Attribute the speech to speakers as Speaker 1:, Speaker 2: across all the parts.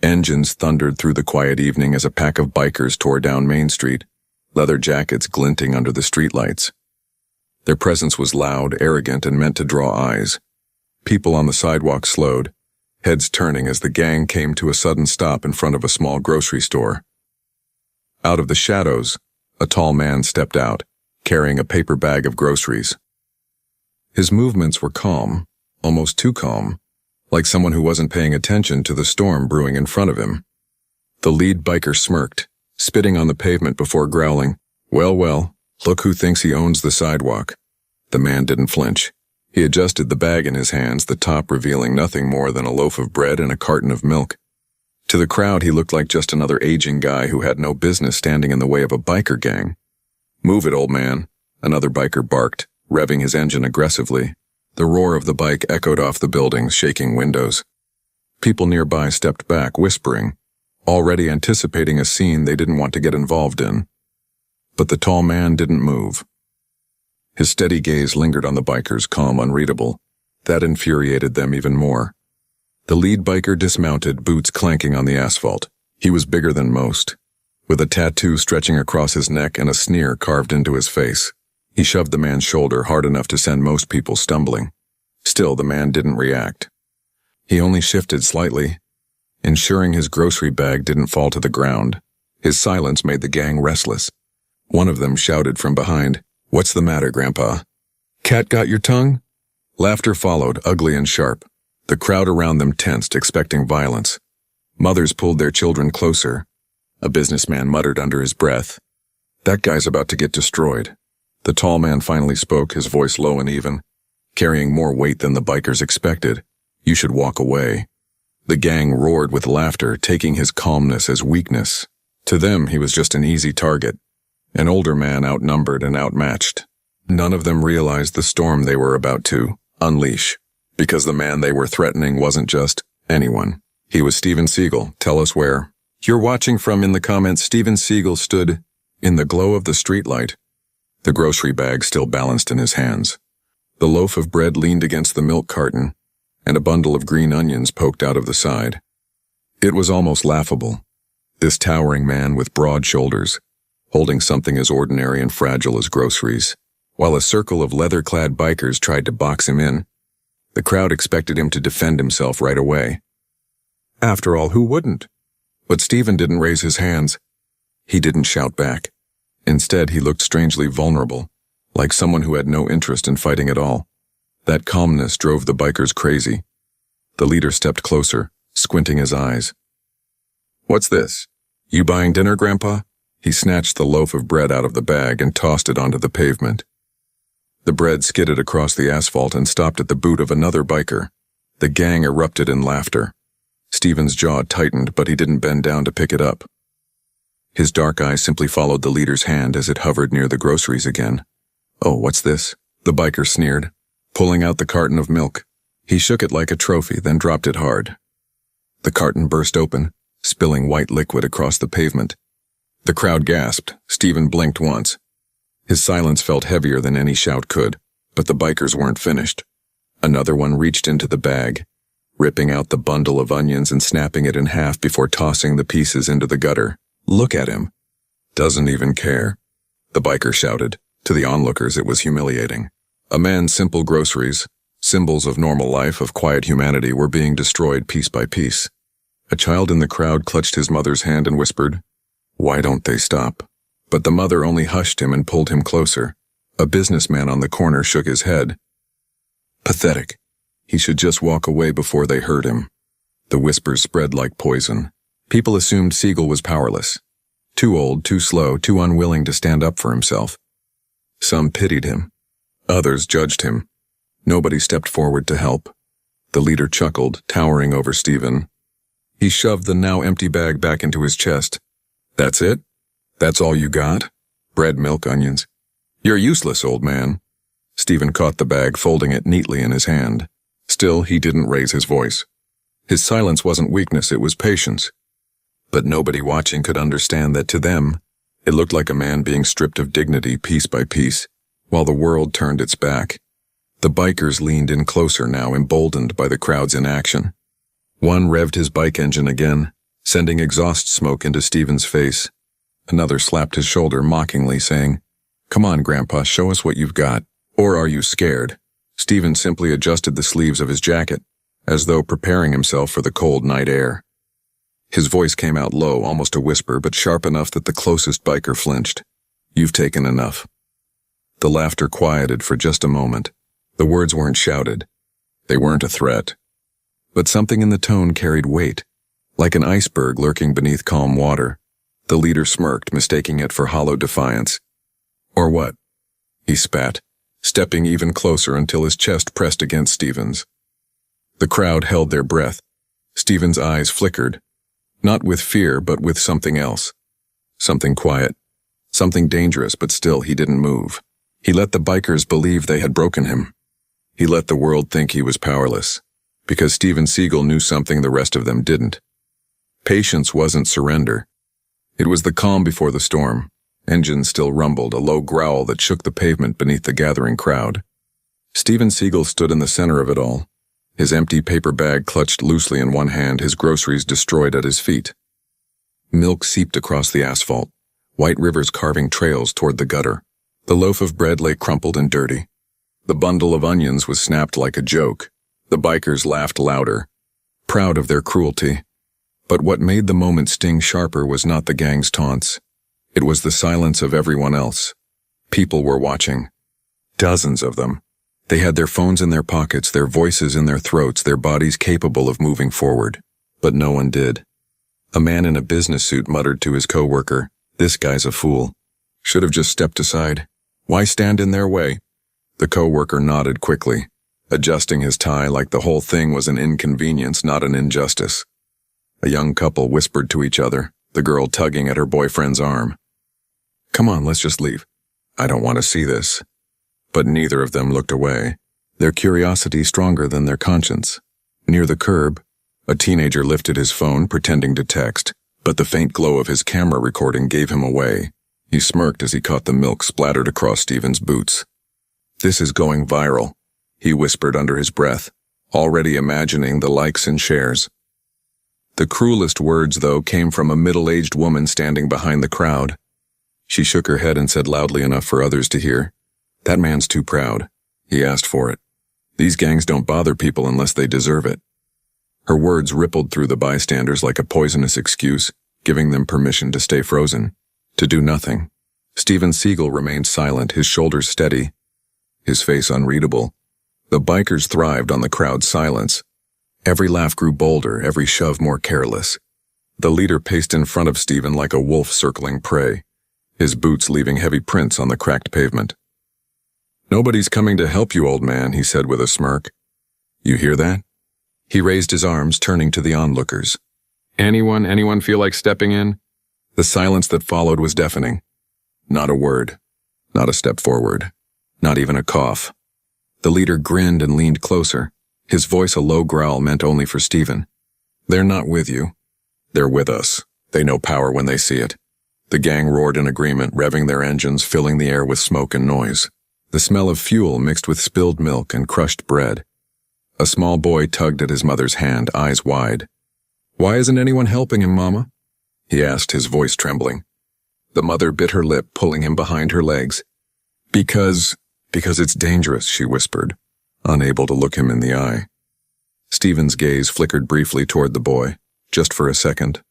Speaker 1: Engines thundered through the quiet evening as a pack of bikers tore down Main Street, leather jackets glinting under the streetlights. Their presence was loud, arrogant, and meant to draw eyes. People on the sidewalk slowed, heads turning as the gang came to a sudden stop in front of a small grocery store. Out of the shadows, a tall man stepped out, carrying a paper bag of groceries. His movements were calm, almost too calm, like someone who wasn't paying attention to the storm brewing in front of him. The lead biker smirked, spitting on the pavement before growling, Well, look who thinks he owns the sidewalk." The man didn't flinch. He adjusted the bag in his hands, the top revealing nothing more than a loaf of bread and a carton of milk. To the crowd, he looked like just another aging guy who had no business standing in the way of a biker gang. "Move it, old man," another biker barked, revving his engine aggressively. The roar of the bike echoed off the buildings, shaking windows. People nearby stepped back, whispering, already anticipating a scene they didn't want to get involved in. But the tall man didn't move. His steady gaze lingered on the bikers, calm, unreadable. That infuriated them even more. The lead biker dismounted, boots clanking on the asphalt. He was bigger than most, with a tattoo stretching across his neck and a sneer carved into his face. He shoved the man's shoulder hard enough to send most people stumbling. Still, the man didn't react. He only shifted slightly, ensuring his grocery bag didn't fall to the ground. His silence made the gang restless. One of them shouted from behind, "What's the matter, Grandpa? Cat got your tongue?" Laughter followed, ugly and sharp. The crowd around them tensed, expecting violence. Mothers pulled their children closer. A businessman muttered under his breath, "That guy's about to get destroyed." The tall man finally spoke, his voice low and even, carrying more weight than the bikers expected. "You should walk away." The gang roared with laughter, taking his calmness as weakness. To them, he was just an easy target, an older man outnumbered and outmatched. None of them realized the storm they were about to unleash, because the man they were threatening wasn't just anyone. He was Steven Seagel. Tell us where. You're watching from in the comments. Steven Seagel stood in the glow of the streetlight, the grocery bag still balanced in his hands. The loaf of bread leaned against the milk carton, and a bundle of green onions poked out of the side. It was almost laughable. This towering man with broad shoulders, holding something as ordinary and fragile as groceries, while a circle of leather-clad bikers tried to box him in. The crowd expected him to defend himself right away. After all, who wouldn't? But Steven didn't raise his hands. He didn't shout back. Instead, he looked strangely vulnerable, like someone who had no interest in fighting at all. That calmness drove the bikers crazy. The leader stepped closer, squinting his eyes. "What's this? You buying dinner, Grandpa?" He snatched the loaf of bread out of the bag and tossed it onto the pavement. The bread skidded across the asphalt and stopped at the boot of another biker. The gang erupted in laughter. Steven's jaw tightened, but he didn't bend down to pick it up. His dark eyes simply followed the leader's hand as it hovered near the groceries again. "Oh, what's this?" The biker sneered, pulling out the carton of milk. He shook it like a trophy, then dropped it hard. The carton burst open, spilling white liquid across the pavement. The crowd gasped. Steven blinked once. His silence felt heavier than any shout could, but the bikers weren't finished. Another one reached into the bag, ripping out the bundle of onions and snapping it in half before tossing the pieces into the gutter. "Look at him. Doesn't even care," the biker shouted. To the onlookers, it was humiliating. A man's simple groceries, symbols of normal life, of quiet humanity, were being destroyed piece by piece. A child in the crowd clutched his mother's hand and whispered, "Why don't they stop?" But the mother only hushed him and pulled him closer. A businessman on the corner shook his head. Pathetic. He should just walk away before they hurt him. The whispers spread like poison. People assumed Seagel was powerless. Too old, too slow, too unwilling to stand up for himself. Some pitied him. Others judged him. Nobody stepped forward to help. The leader chuckled, towering over Steven. He shoved the now empty bag back into his chest. "That's it? That's all you got? Bread, milk, onions. You're useless, old man." Steven caught the bag, folding it neatly in his hand. Still, he didn't raise his voice. His silence wasn't weakness, it was patience. But nobody watching could understand that to them, it looked like a man being stripped of dignity piece by piece, while the world turned its back. The bikers leaned in closer now, emboldened by the crowd's inaction. One revved his bike engine again, sending exhaust smoke into Steven's face. Another slapped his shoulder mockingly, saying, "Come on, Grandpa, show us what you've got. Or are you scared?" Steven simply adjusted the sleeves of his jacket, as though preparing himself for the cold night air. His voice came out low, almost a whisper, but sharp enough that the closest biker flinched. "You've taken enough." The laughter quieted for just a moment. The words weren't shouted. They weren't a threat. But something in the tone carried weight, like an iceberg lurking beneath calm water. The leader smirked, mistaking it for hollow defiance. "Or what?" He spat, stepping even closer until his chest pressed against Steven's. The crowd held their breath. Steven's eyes flickered, not with fear but with something else. Something quiet, something dangerous, but still he didn't move. He let the bikers believe they had broken him. He let the world think he was powerless, because Steven Seagel knew something the rest of them didn't. Patience wasn't surrender. It was the calm before the storm. Engines still rumbled, a low growl that shook the pavement beneath the gathering crowd. Steven Seagel stood in the center of it all, his empty paper bag clutched loosely in one hand, his groceries destroyed at his feet. Milk seeped across the asphalt, white rivers carving trails toward the gutter. The loaf of bread lay crumpled and dirty. The bundle of onions was snapped like a joke. The bikers laughed louder, proud of their cruelty. But what made the moment sting sharper was not the gang's taunts. It was the silence of everyone else. People were watching. Dozens of them. They had their phones in their pockets, their voices in their throats, their bodies capable of moving forward. But no one did. A man in a business suit muttered to his coworker, "This guy's a fool. Should have just stepped aside. Why stand in their way?" The coworker nodded quickly, adjusting his tie like the whole thing was an inconvenience, not an injustice. A young couple whispered to each other, the girl tugging at her boyfriend's arm. "Come on, let's just leave. I don't want to see this." But neither of them looked away, their curiosity stronger than their conscience. Near the curb, a teenager lifted his phone, pretending to text, but the faint glow of his camera recording gave him away. He smirked as he caught the milk splattered across Steven's boots. "This is going viral," he whispered under his breath, already imagining the likes and shares. The cruelest words, though, came from a middle-aged woman standing behind the crowd. She shook her head and said loudly enough for others to hear, "That man's too proud. He asked for it. These gangs don't bother people unless they deserve it." Her words rippled through the bystanders like a poisonous excuse, giving them permission to stay frozen, to do nothing. Steven Seagel remained silent, his shoulders steady, his face unreadable. The bikers thrived on the crowd's silence. Every laugh grew bolder, every shove more careless. The leader paced in front of Steven like a wolf circling prey, his boots leaving heavy prints on the cracked pavement. "Nobody's coming to help you, old man," he said with a smirk. "You hear that?" He raised his arms, turning to the onlookers. Anyone feel like stepping in?" The silence that followed was deafening. Not a word. Not a step forward. Not even a cough. The leader grinned and leaned closer, his voice a low growl meant only for Steven. "They're not with you. They're with us. They know power when they see it." The gang roared in agreement, revving their engines, filling the air with smoke and noise. The smell of fuel mixed with spilled milk and crushed bread. A small boy tugged at his mother's hand, eyes wide. "Why isn't anyone helping him, Mama?" he asked, his voice trembling. The mother bit her lip, pulling him behind her legs. Because it's dangerous," she whispered, unable to look him in the eye. Steven's gaze flickered briefly toward the boy, just for a second.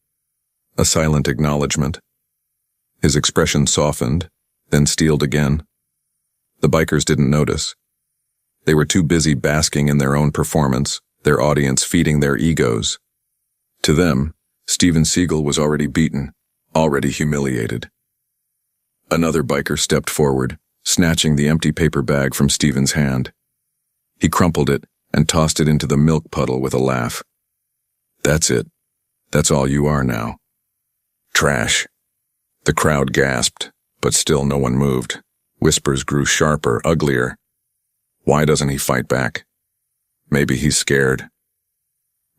Speaker 1: A silent acknowledgement. His expression softened, then steeled again. The bikers didn't notice. They were too busy basking in their own performance, their audience feeding their egos. To them, Steven Seagel was already beaten, already humiliated. Another biker stepped forward, snatching the empty paper bag from Steven's hand. He crumpled it and tossed it into the milk puddle with a laugh. "That's it. That's all you are now. Trash." The crowd gasped, but still no one moved. Whispers grew sharper, uglier. Why doesn't he fight back? Maybe he's scared.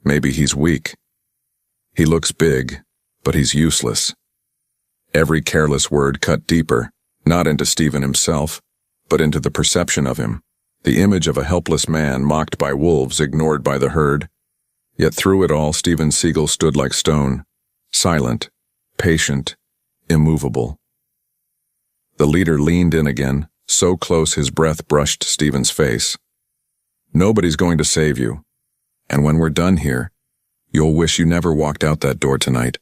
Speaker 1: Maybe he's weak. He looks big, but he's useless. Every careless word cut deeper, not into Steven himself, but into the perception of him, the image of a helpless man mocked by wolves, ignored by the herd. Yet through it all, Steven Seagel stood like stone, silent, patient, immovable. The leader leaned in again, so close his breath brushed Steven's face. "Nobody's going to save you. And when we're done here, you'll wish you never walked out that door tonight."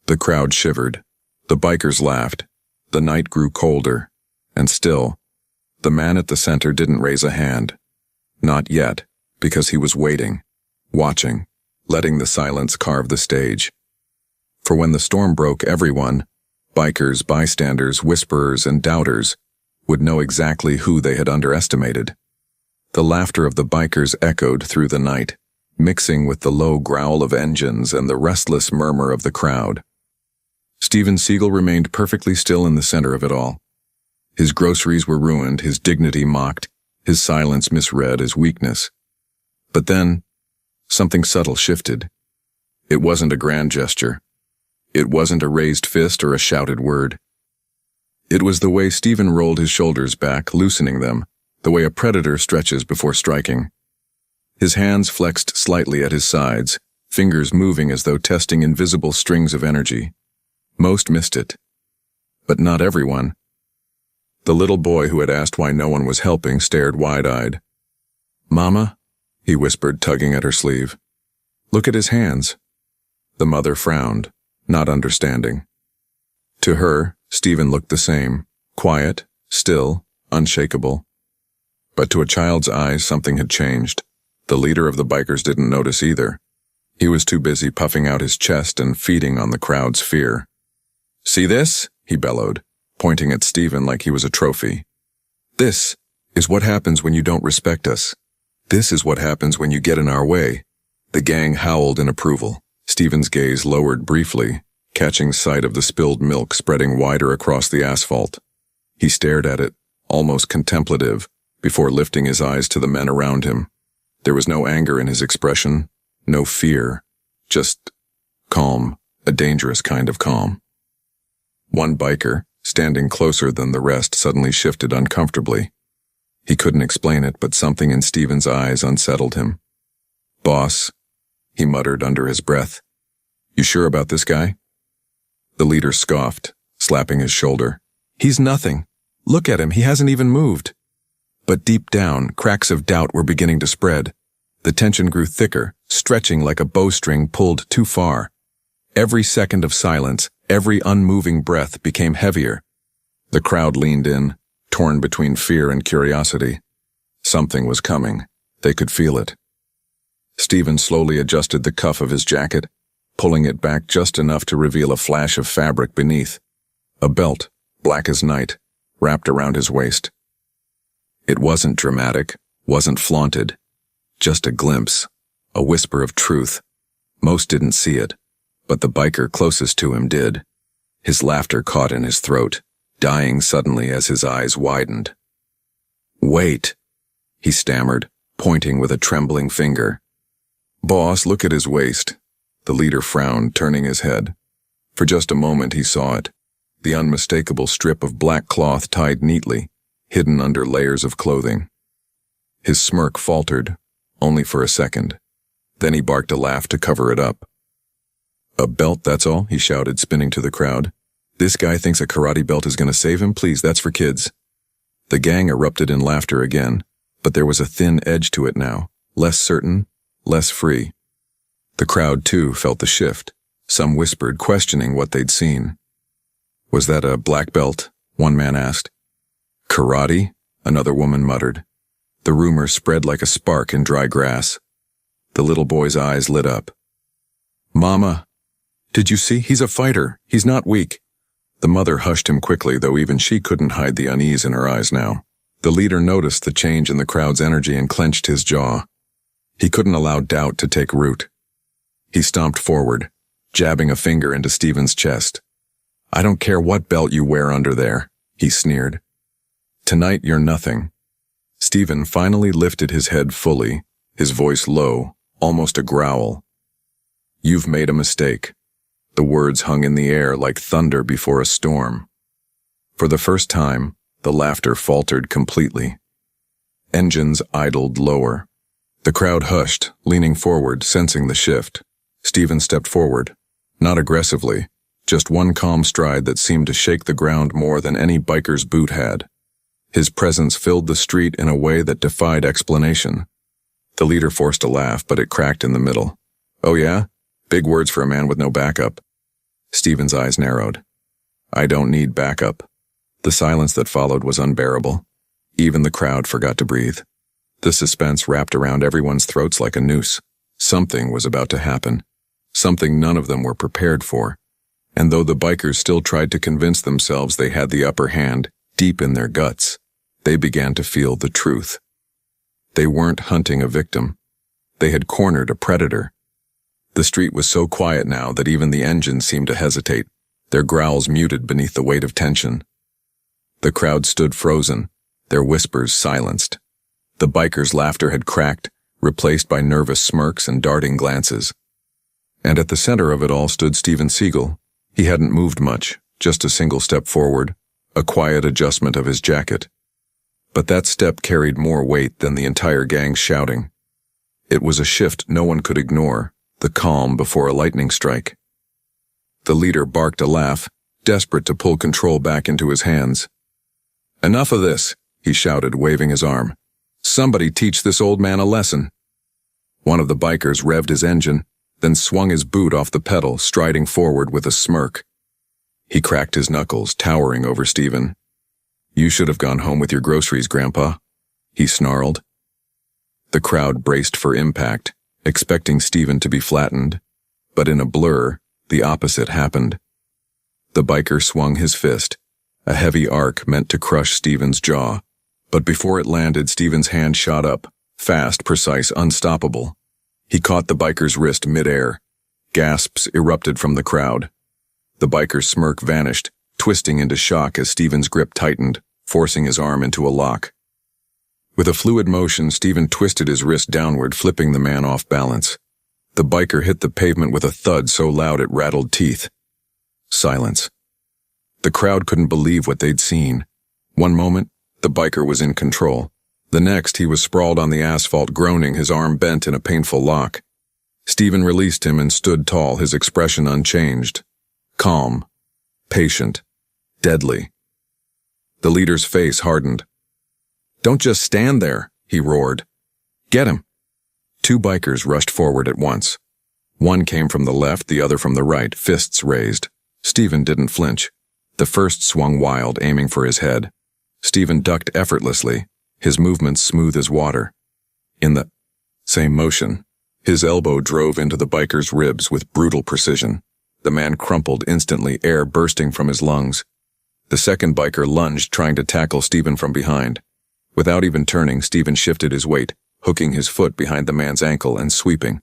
Speaker 1: The crowd shivered. The bikers laughed. The night grew colder. And still, the man at the center didn't raise a hand. Not yet, because he was waiting, watching, letting the silence carve the stage. For when the storm broke, everyone, bikers, bystanders, whisperers, and doubters, would know exactly who they had underestimated. The laughter of the bikers echoed through the night, mixing with the low growl of engines and the restless murmur of the crowd. Steven Seagel remained perfectly still in the center of it all. His groceries were ruined, his dignity mocked, his silence misread as weakness. But then, something subtle shifted. It wasn't a grand gesture. It wasn't a raised fist or a shouted word. It was the way Steven rolled his shoulders back, loosening them, the way a predator stretches before striking. His hands flexed slightly at his sides, fingers moving as though testing invisible strings of energy. Most missed it. But not everyone. The little boy who had asked why no one was helping stared wide-eyed. "Mama?" he whispered, tugging at her sleeve. "Look at his hands." The mother frowned, not understanding. To her, Steven looked the same, quiet, still, unshakable. But to a child's eyes, something had changed. The leader of the bikers didn't notice either. He was too busy puffing out his chest and feeding on the crowd's fear. "See this?" he bellowed, pointing at Steven like he was a trophy. "This is what happens when you don't respect us. This is what happens when you get in our way." The gang howled in approval. Steven's gaze lowered briefly, catching sight of the spilled milk spreading wider across the asphalt. He stared at it, almost contemplative, before lifting his eyes to the men around him. There was no anger in his expression, no fear, just calm, a dangerous kind of calm. One biker, standing closer than the rest, suddenly shifted uncomfortably. He couldn't explain it, but something in Steven's eyes unsettled him. "Boss," he muttered under his breath. "You sure about this guy?" The leader scoffed, slapping his shoulder. "He's nothing. Look at him, he hasn't even moved." But deep down, cracks of doubt were beginning to spread. The tension grew thicker, stretching like a bowstring pulled too far. Every second of silence, every unmoving breath became heavier. The crowd leaned in, torn between fear and curiosity. Something was coming. They could feel it. Steven slowly adjusted the cuff of his jacket, pulling it back just enough to reveal a flash of fabric beneath. A belt, black as night, wrapped around his waist. It wasn't dramatic, wasn't flaunted. Just a glimpse, a whisper of truth. Most didn't see it, but the biker closest to him did. His laughter caught in his throat, dying suddenly as his eyes widened. "Wait," he stammered, pointing with a trembling finger. "Boss, look at his waist." The leader frowned, turning his head. For just a moment he saw it, the unmistakable strip of black cloth tied neatly, hidden under layers of clothing. His smirk faltered, only for a second. Then he barked a laugh to cover it up. "A belt, that's all?" he shouted, spinning to the crowd. "This guy thinks a karate belt is going to save him? Please, that's for kids." The gang erupted in laughter again, but there was a thin edge to it now, less certain, less free. The crowd, too, felt the shift. Some whispered, questioning what they'd seen. "Was that a black belt?" one man asked. "Karate?" another woman muttered. The rumor spread like a spark in dry grass. The little boy's eyes lit up. "Mama, did you see? He's a fighter. He's not weak." The mother hushed him quickly, though even she couldn't hide the unease in her eyes now. The leader noticed the change in the crowd's energy and clenched his jaw. He couldn't allow doubt to take root. He stomped forward, jabbing a finger into Steven's chest. "I don't care what belt you wear under there," he sneered. "Tonight you're nothing." Steven finally lifted his head fully, his voice low, almost a growl. "You've made a mistake." The words hung in the air like thunder before a storm. For the first time, the laughter faltered completely. Engines idled lower. The crowd hushed, leaning forward, sensing the shift. Steven stepped forward. Not aggressively, just one calm stride that seemed to shake the ground more than any biker's boot had. His presence filled the street in a way that defied explanation. The leader forced a laugh, but it cracked in the middle. "Oh yeah? Big words for a man with no backup." Steven's eyes narrowed. "I don't need backup." The silence that followed was unbearable. Even the crowd forgot to breathe. The suspense wrapped around everyone's throats like a noose. Something was about to happen. Something none of them were prepared for. And though the bikers still tried to convince themselves they had the upper hand, deep in their guts, they began to feel the truth. They weren't hunting a victim. They had cornered a predator. The street was so quiet now that even the engines seemed to hesitate, their growls muted beneath the weight of tension. The crowd stood frozen, their whispers silenced. The bikers' laughter had cracked, replaced by nervous smirks and darting glances. And at the center of it all stood Steven Seagel. He hadn't moved much, just a single step forward, a quiet adjustment of his jacket. But that step carried more weight than the entire gang's shouting. It was a shift no one could ignore, the calm before a lightning strike. The leader barked a laugh, desperate to pull control back into his hands. "Enough of this," he shouted, waving his arm. "Somebody teach this old man a lesson." One of the bikers revved his engine, then swung his boot off the pedal, striding forward with a smirk. He cracked his knuckles, towering over Steven. "You should have gone home with your groceries, Grandpa," he snarled. The crowd braced for impact, expecting Steven to be flattened. But in a blur, the opposite happened. The biker swung his fist, a heavy arc meant to crush Steven's jaw. But before it landed, Steven's hand shot up, fast, precise, unstoppable. He caught the biker's wrist mid-air. Gasps erupted from the crowd. The biker's smirk vanished, twisting into shock as Steven's grip tightened, forcing his arm into a lock. With a fluid motion, Steven twisted his wrist downward, flipping the man off balance. The biker hit the pavement with a thud so loud it rattled teeth. Silence. The crowd couldn't believe what they'd seen. One moment, the biker was in control. The next, he was sprawled on the asphalt, groaning, his arm bent in a painful lock. Steven released him and stood tall, his expression unchanged. Calm. Patient. Deadly. The leader's face hardened. "Don't just stand there," he roared. "Get him." Two bikers rushed forward at once. One came from the left, the other from the right, fists raised. Steven didn't flinch. The first swung wild, aiming for his head. Steven ducked effortlessly, his movements smooth as water. In the same motion, his elbow drove into the biker's ribs with brutal precision. The man crumpled instantly, air bursting from his lungs. The second biker lunged, trying to tackle Steven from behind. Without even turning, Steven shifted his weight, hooking his foot behind the man's ankle and sweeping.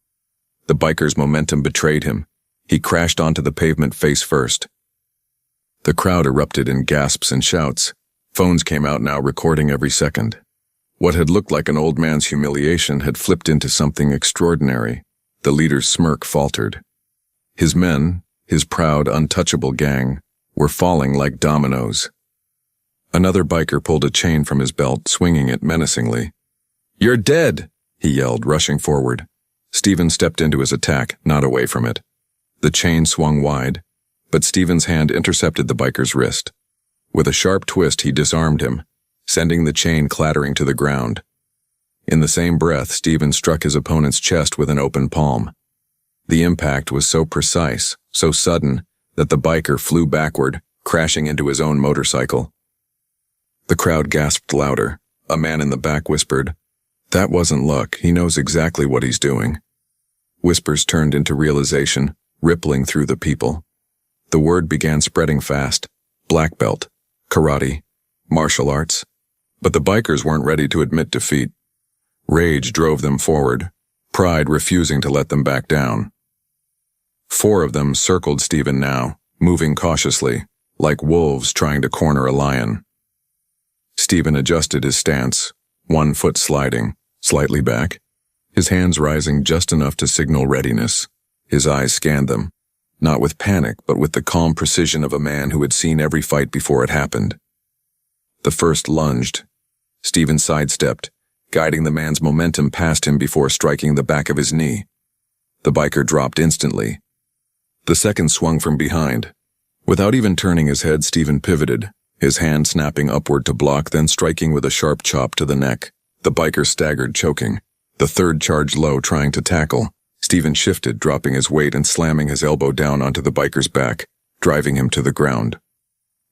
Speaker 1: The biker's momentum betrayed him. He crashed onto the pavement face first. The crowd erupted in gasps and shouts. Phones came out now, recording every second. What had looked like an old man's humiliation had flipped into something extraordinary. The leader's smirk faltered. His men, his proud, untouchable gang, were falling like dominoes. Another biker pulled a chain from his belt, swinging it menacingly. "You're dead!" he yelled, rushing forward. Steven stepped into his attack, not away from it. The chain swung wide, but Steven's hand intercepted the biker's wrist. With a sharp twist, he disarmed him, sending the chain clattering to the ground. In the same breath, Steven struck his opponent's chest with an open palm. The impact was so precise, so sudden, that the biker flew backward, crashing into his own motorcycle. The crowd gasped louder. A man in the back whispered, "That wasn't luck, he knows exactly what he's doing." Whispers turned into realization, rippling through the people. The word began spreading fast. Black belt, karate, martial arts. But the bikers weren't ready to admit defeat. Rage drove them forward, pride refusing to let them back down. 4 of them circled Steven now, moving cautiously, like wolves trying to corner a lion. Steven adjusted his stance, one foot sliding, slightly back, his hands rising just enough to signal readiness. His eyes scanned them, not with panic, but with the calm precision of a man who had seen every fight before it happened. The first lunged. Steven sidestepped, guiding the man's momentum past him before striking the back of his knee. The biker dropped instantly. The second swung from behind. Without even turning his head, Steaven pivoted, his hand snapping upward to block, then striking with a sharp chop to the neck. The biker staggered, choking. The third charged low, trying to tackle. Steaven shifted, dropping his weight and slamming his elbow down onto the biker's back, driving him to the ground.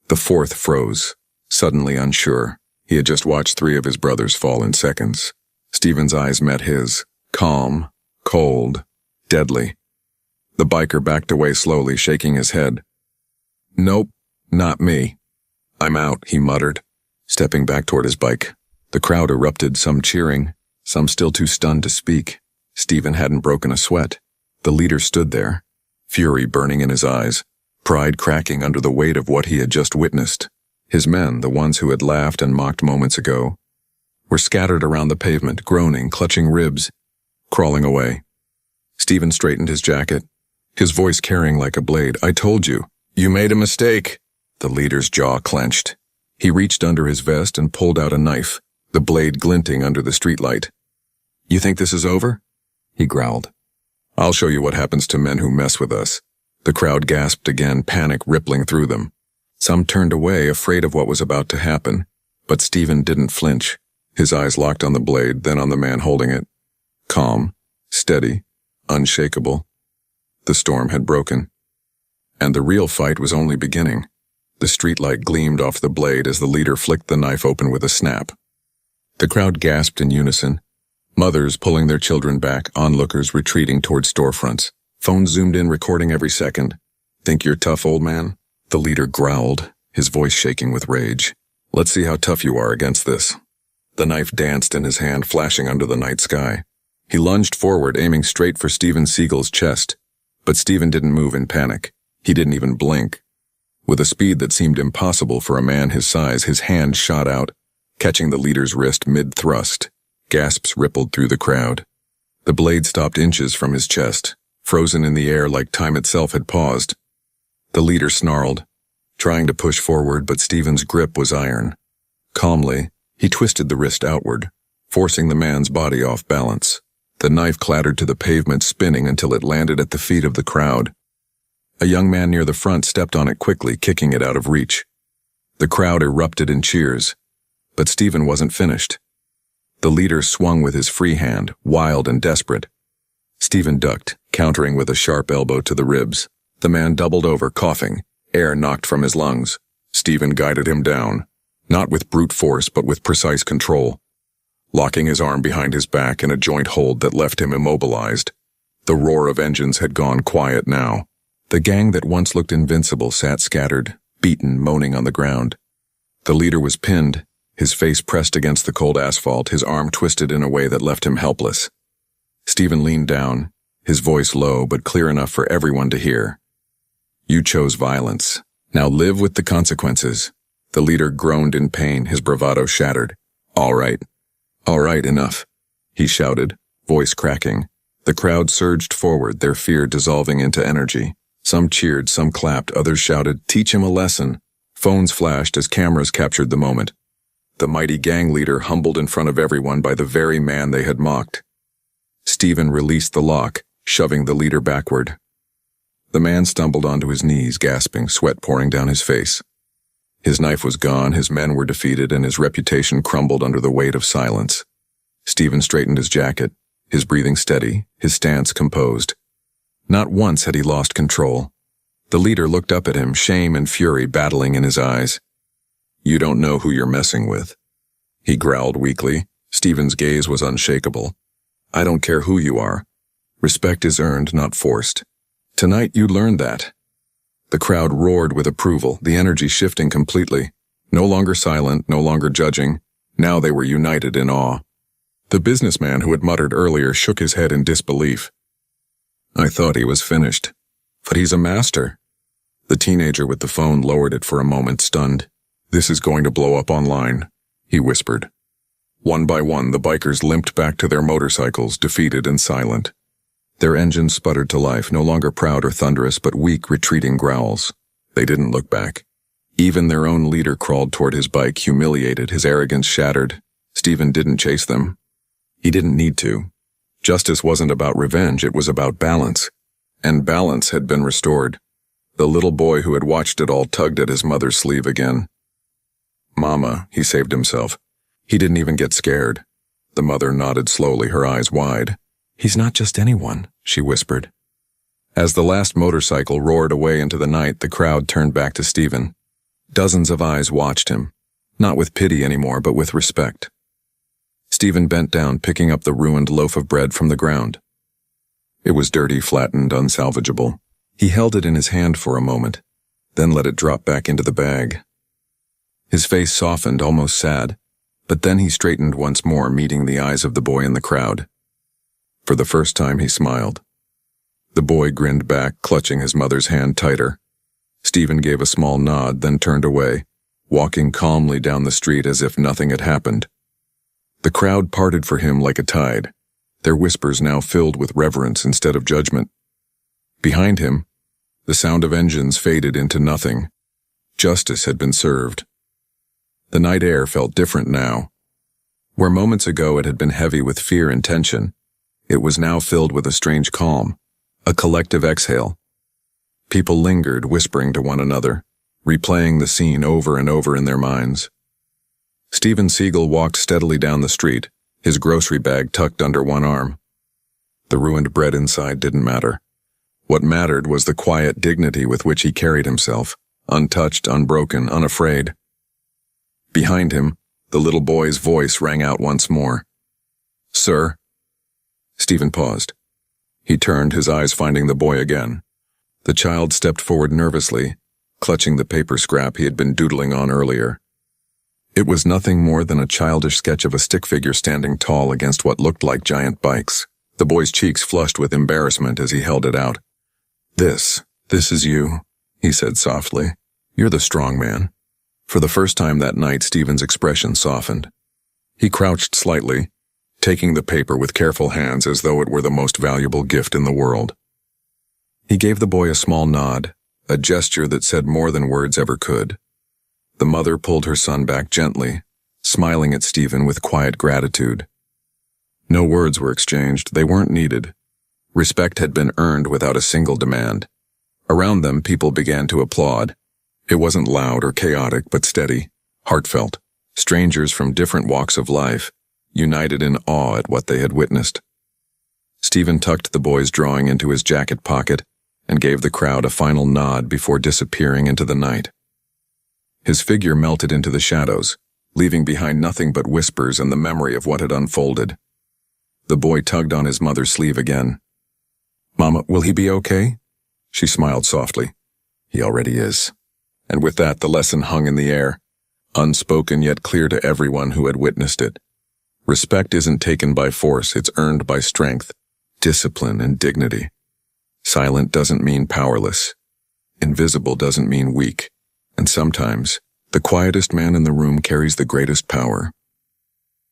Speaker 1: The fourth froze, suddenly unsure. He had just watched 3 of his brothers fall in seconds. Steaven's eyes met his, calm, cold, deadly. The biker backed away slowly, shaking his head. "Nope, not me. I'm out," he muttered, stepping back toward his bike. The crowd erupted, some cheering, some still too stunned to speak. Steaven hadn't broken a sweat. The leader stood there, fury burning in his eyes, pride cracking under the weight of what he had just witnessed. His men, the ones who had laughed and mocked moments ago, were scattered around the pavement, groaning, clutching ribs, crawling away. Steaven straightened his jacket, his voice carrying like a blade. "I told you. You made a mistake." The leader's jaw clenched. He reached under his vest and pulled out a knife, the blade glinting under the streetlight. "You think this is over?" he growled. "I'll show you what happens to men who mess with us." The crowd gasped again, panic rippling through them. Some turned away, afraid of what was about to happen, but Steaven didn't flinch. His eyes locked on the blade, then on the man holding it. Calm, steady, unshakable. The storm had broken. And the real fight was only beginning. The streetlight gleamed off the blade as the leader flicked the knife open with a snap. The crowd gasped in unison. Mothers pulling their children back, onlookers retreating toward storefronts. Phones zoomed in, recording every second. "Think you're tough, old man?" The leader growled, his voice shaking with rage. "Let's see how tough you are against this." The knife danced in his hand, flashing under the night sky. He lunged forward, aiming straight for Steven Seagel's chest. But Steven didn't move in panic. He didn't even blink. With a speed that seemed impossible for a man his size, his hand shot out, catching the leader's wrist mid-thrust. Gasps rippled through the crowd. The blade stopped inches from his chest, frozen in the air like time itself had paused. The leader snarled, trying to push forward, but Steven's grip was iron. Calmly, he twisted the wrist outward, forcing the man's body off balance. The knife clattered to the pavement, spinning until it landed at the feet of the crowd. A young man near the front stepped on it quickly, kicking it out of reach. The crowd erupted in cheers, but Steven wasn't finished. The leader swung with his free hand, wild and desperate. Steven ducked, countering with a sharp elbow to the ribs. The man doubled over, coughing, air knocked from his lungs. Steven guided him down, not with brute force but with precise control, locking his arm behind his back in a joint hold that left him immobilized. The roar of engines had gone quiet now. The gang that once looked invincible sat scattered, beaten, moaning on the ground. The leader was pinned, his face pressed against the cold asphalt, his arm twisted in a way that left him helpless. Steven leaned down, his voice low but clear enough for everyone to hear. "You chose violence. Now live with the consequences." The leader groaned in pain, his bravado shattered. All right, enough," he shouted, voice cracking. The crowd surged forward, their fear dissolving into energy. Some cheered, some clapped, others shouted, "Teach him a lesson." Phones flashed as cameras captured the moment. The mighty gang leader humbled in front of everyone by the very man they had mocked. Steven released the lock, shoving the leader backward. The man stumbled onto his knees, gasping, sweat pouring down his face. His knife was gone, his men were defeated, and his reputation crumbled under the weight of silence. Steven straightened his jacket, his breathing steady, his stance composed. Not once had he lost control. The leader looked up at him, shame and fury battling in his eyes. "You don't know who you're messing with," he growled weakly. Steven's gaze was unshakable. "I don't care who you are. Respect is earned, not forced. Tonight you learned that." The crowd roared with approval, the energy shifting completely. No longer silent, no longer judging. Now they were united in awe. The businessman who had muttered earlier shook his head in disbelief. "I thought he was finished. But he's a master." The teenager with the phone lowered it for a moment, stunned. "This is going to blow up online," he whispered. One by one, the bikers limped back to their motorcycles, defeated and silent. Their engines sputtered to life, no longer proud or thunderous, but weak, retreating growls. They didn't look back. Even their own leader crawled toward his bike, humiliated, his arrogance shattered. Steven didn't chase them. He didn't need to. Justice wasn't about revenge, it was about balance. and balance had been restored. The little boy who had watched it all tugged at his mother's sleeve again. "Mama," he saved himself. He didn't even get scared. The mother nodded slowly, her eyes wide. "He's not just anyone," she whispered. As the last motorcycle roared away into the night, the crowd turned back to Steaven. Dozens of eyes watched him, not with pity anymore, but with respect. Steaven bent down, picking up the ruined loaf of bread from the ground. It was dirty, flattened, unsalvageable. He held it in his hand for a moment, then let it drop back into the bag. His face softened, almost sad, but then he straightened once more, meeting the eyes of the boy in the crowd. For the first time, he smiled. The boy grinned back, clutching his mother's hand tighter. Steaven gave a small nod, then turned away, walking calmly down the street as if nothing had happened. The crowd parted for him like a tide, their whispers now filled with reverence instead of judgment. Behind him, the sound of engines faded into nothing. Justice had been served. The night air felt different now. Where moments ago it had been heavy with fear and tension, it was now filled with a strange calm, a collective exhale. People lingered, whispering to one another, replaying the scene over and over in their minds. Steven Seagel walked steadily down the street, his grocery bag tucked under one arm. The ruined bread inside didn't matter. What mattered was the quiet dignity with which he carried himself, untouched, unbroken, unafraid. Behind him, the little boy's voice rang out once more. "Sir?" Steaven paused. He turned, his eyes finding the boy again. The child stepped forward nervously, clutching the paper scrap he had been doodling on earlier. It was nothing more than a childish sketch of a stick figure standing tall against what looked like giant bikes. The boy's cheeks flushed with embarrassment as he held it out. This is you," he said softly. "You're the strong man." For the first time that night, Steven's expression softened. He crouched slightly, taking the paper with careful hands as though it were the most valuable gift in the world. He gave the boy a small nod, a gesture that said more than words ever could. The mother pulled her son back gently, smiling at Steaven with quiet gratitude. No words were exchanged, they weren't needed. Respect had been earned without a single demand. Around them, people began to applaud. It wasn't loud or chaotic, but steady, heartfelt. Strangers from different walks of life, united in awe at what they had witnessed. Steaven tucked the boy's drawing into his jacket pocket and gave the crowd a final nod before disappearing into the night. His figure melted into the shadows, leaving behind nothing but whispers and the memory of what had unfolded. The boy tugged on his mother's sleeve again. "Mama, will he be okay?" She smiled softly. "He already is." And with that, the lesson hung in the air, unspoken yet clear to everyone who had witnessed it. Respect isn't taken by force, it's earned by strength, discipline, and dignity. Silent doesn't mean powerless. Invisible doesn't mean weak. And sometimes, the quietest man in the room carries the greatest power.